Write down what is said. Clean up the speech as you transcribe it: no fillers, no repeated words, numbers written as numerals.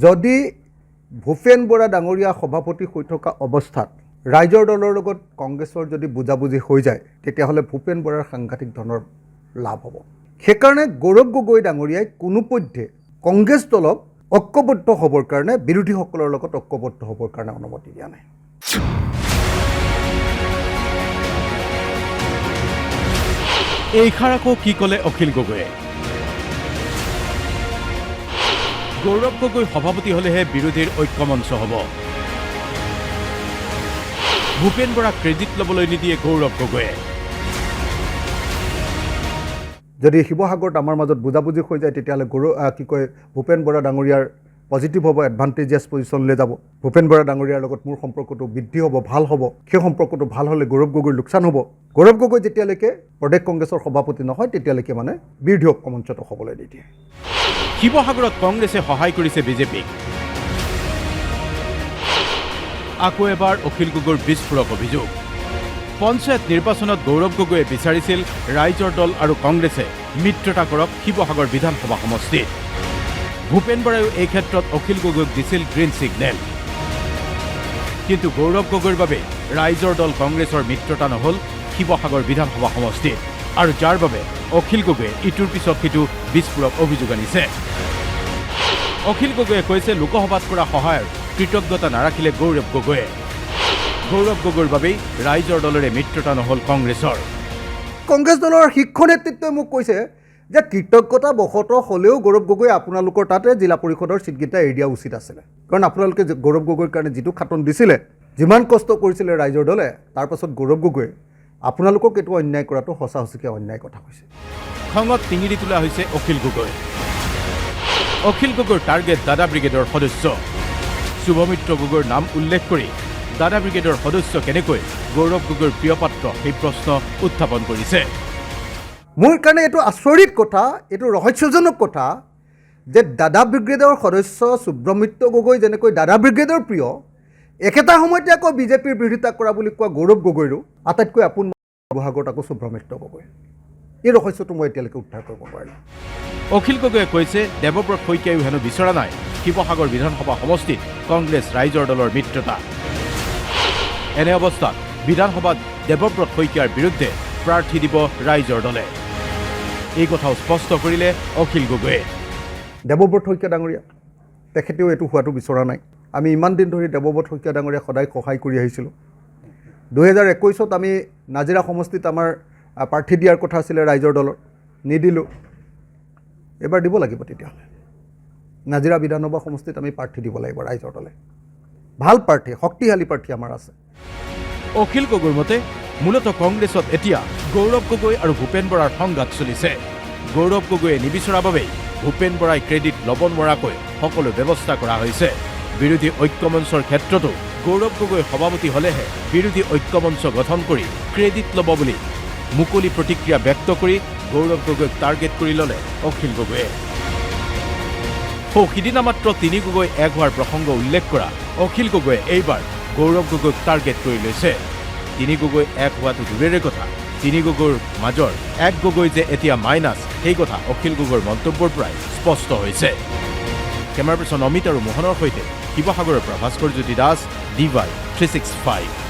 যদি ভূপেন বৰা ডাঙৰীয়া সভাপতি হৈ থকা অৱস্থাত ৰাইজৰ দলৰ লগত কংগ্ৰেছৰ যদি বুজাবুজি হৈ যায় তেতিয়াহ'লে ভূপেন বৰাৰ সাংঘাতিক ধৰণৰ লাভ হ'ব। সেইকাৰণে গৌৰৱ গগৈ ডাঙৰীয়াই কোনোপধ্যে কংগ্ৰেছ দলক ঐক্যবদ্ধ হ'বৰ কাৰণে বিৰোধীসকলৰ লগত ঐক্যবদ্ধ হ'বৰ কাৰণে অনুমতি দিয়া নাই। এইষাৰ আকৌ কি ক'লে অখিল গগৈয়ে? গৌৰৱ গগৈ সভাপতি হ'লেহে বিৰোধীৰ ঐক্যমঞ্চ হ'ব। ভূপেন বৰাক ক্ৰেডিট ল'বলৈ নিদিয়ে গৌৰৱ গগৈয়ে। যদি শিৱসাগৰত আমাৰ মাজত বুজাবুজি হৈ যায় তেতিয়াহ'লে ভূপেন বৰা ডাঙৰীয়াৰ পজিটিভ হ'ব, এডভান্টেজিয়াছ পজিশ্যনলৈ যাব। ভূপেন বৰা ডাঙৰীয়াৰ লগত মোৰ সম্পৰ্কটো বৃদ্ধি হ'ব, ভাল হ'ব। সেই সম্পৰ্কটো ভাল হ'লে গৌৰৱ গগৈৰ লোকচান হ'ব। গৌৰৱ গগৈ যেতিয়ালৈকে প্ৰদেশ কংগ্ৰেছৰ সভাপতি নহয় তেতিয়ালৈকে বিৰোধী ঐক্যমঞ্চটো হ'বলৈ নিদিয়ে। শিৱসাগৰত কংগ্ৰেছে সহায় কৰিছে বিজেপিক। আকৌ এবাৰ অখিল গগৈৰ বিস্ফোৰক অভিযোগ। পঞ্চায়ত নিৰ্বাচনত গৌৰৱ গগৈয়ে বিচাৰিছিল ৰাইজৰ দল আৰু কংগ্ৰেছে মিত্ৰতা কৰক শিৱসাগৰ বিধানসভা সমষ্টিত। ভূপেন বৰাইও এই ক্ষেত্ৰত অখিল গগৈক দিছিল গ্ৰীণ ছিগনেল। কিন্তু গৌৰৱ গগৈৰ বাবে ৰাইজৰ দল কংগ্ৰেছৰ মিত্ৰতা নহ'ল শিৱসাগৰ বিধানসভা সমষ্টিত, আৰু যাৰ বাবে অখিল গগৈয়ে ইটোৰ পিছত সিটো বিস্ফোৰক অভিযোগ আনিছে। অখিল গগৈয়ে কৈছে লোকসভাত কৰা সহায়ৰ কৃতজ্ঞতা নাৰাখিলে গৌৰৱ গগৈয়ে। গৌৰৱ গগৈৰ বাবেই ৰাইজৰ দলেৰে মিত্ৰতা নহ'ল কংগ্ৰেছৰ। কংগ্ৰেছ দলৰ শীৰ্ষ নেতৃত্বই মোক কৈছে যে কৃতজ্ঞতা বশতঃ হ'লেও গৌৰৱ গগৈ আপোনালোকৰ তাতে জিলা পৰিষদৰ ছিটকেইটা এৰি দিয়া উচিত আছিলে, কাৰণ আপোনালোকে গৌৰৱ গগৈৰ কাৰণে যিটো খাটন দিছিলে, যিমান কষ্ট কৰিছিলে ৰাইজৰ দলে, তাৰ পাছত গৌৰৱ গগৈয়ে আপোনালোকক এইটো অন্যায় কৰাটো সঁচা সঁচিকৈ অন্যায় কথা হৈছে। খঙত টিঙিৰি তোলা হৈছে অখিল গগৈ। অখিল গগৈৰ টাৰ্গেট দাদা ব্ৰিগেডৰ সদস্য। শুভমিত্ৰ গগৈৰ নাম উল্লেখ কৰি দাদা ব্ৰিগেডৰ সদস্য কেনেকৈ গৌৰৱ গগৈৰ প্ৰিয় পাত্ৰ সেই প্ৰশ্ন উত্থাপন কৰিছে। মোৰ কাৰণে এইটো আচৰিত কথা, এইটো ৰহস্যজনক কথা যে দাদা ব্ৰিগেডৰ সদস্য শুভমিত্ৰ গগৈ যেনেকৈ দাদা ব্ৰিগেডৰ প্ৰিয়, একেটা সময়তে আকৌ বিজেপিৰ বিৰোধিতা কৰা বুলি কোৱা গৌৰৱ গগৈৰো আটাইতকৈ আপোন শিৱসাগৰত আকৌ শুভমিত্ৰ গগৈ। এই ৰহস্যটো মই এতিয়ালৈকে উদ্ধাৰ কৰিব পাৰিলোঁ। অখিল গগৈয়ে কৈছে দেৱব্ৰত শইকীয়াইও হেনো বিচৰা নাই শিৱসাগৰ বিধানসভা সমষ্টিত কংগ্ৰেছ ৰাইজৰ দলৰ মিত্ৰতা। এনে অৱস্থাত বিধানসভাত দেৱব্ৰত শইকীয়াৰ বিৰুদ্ধে প্ৰাৰ্থী দিব ৰাইজৰ দলে। এই কথাও স্পষ্ট কৰিলে অখিল গগৈয়ে। দেৱব্ৰত শইকীয়া ডাঙৰীয়া তেখেতেও এইটো হোৱাটো বিচৰা নাই। আমি ইমান দিন ধৰি দেৱব্ৰত শইকীয়া ডাঙৰীয়াক সদায় সহায় কৰি আহিছিলোঁ। 2021 আমি নাজিৰা সমষ্টিত আমাৰ প্ৰাৰ্থী দিয়াৰ কথা আছিলে ৰাইজৰ দলৰ, নিদিলোঁ। এবাৰ দিব লাগিব তেতিয়াহ'লে। নাজিৰা বিধানসভা সমষ্টিত আমি প্ৰাৰ্থী দিব লাগিব ৰাইজৰ দলে। ভাল প্ৰাৰ্থী, শক্তিশালী প্ৰাৰ্থী আমাৰ আছে। অখিল গগৈৰ মতে মূলতঃ কংগ্ৰেছত এতিয়া গৌৰৱ গগৈ আৰু ভূপেন বৰাৰ সংঘাত চলিছে। গৌৰৱ গগৈয়ে নিবিচৰা বাবেই ভূপেন বৰাই ক্ৰেডিট ল'ব নোৱাৰাকৈ সকলো ব্যৱস্থা কৰা হৈছে। বিৰোধী ঐক্যমঞ্চৰ ক্ষেত্ৰতো গৌৰৱ গগৈ সভাপতি হ'লেহে বিৰোধী ঐক্যমঞ্চ গঠন কৰি ক্ৰেডিট ল'ব বুলি মুকলি প্ৰতিক্ৰিয়া ব্যক্ত কৰি গৌৰৱ গগৈক টাৰ্গেট কৰি ল'লে অখিল গগৈয়ে। সিদিনা মাত্ৰ তিনি গগৈ এক হোৱাৰ প্ৰসংগ উল্লেখ কৰা অখিল গগৈয়ে এইবাৰ গৌৰৱ গগৈক টাৰ্গেট কৰি লৈছে। তিনি গগৈ এক হোৱাটো দূৰেৰে কথা, তিনি গগৈৰ মাজৰ এক গগৈ যে এতিয়া মাইনাছ, সেই কথা অখিল গগৈৰ মন্তব্যৰ পৰাই স্পষ্ট হৈছে। কেমেৰা পাৰ্চন অমিত আৰু মোহনৰ সৈতে শিৱসাগৰৰ পৰা ভাস্কৰ জ্যোতি দাস, DY 365।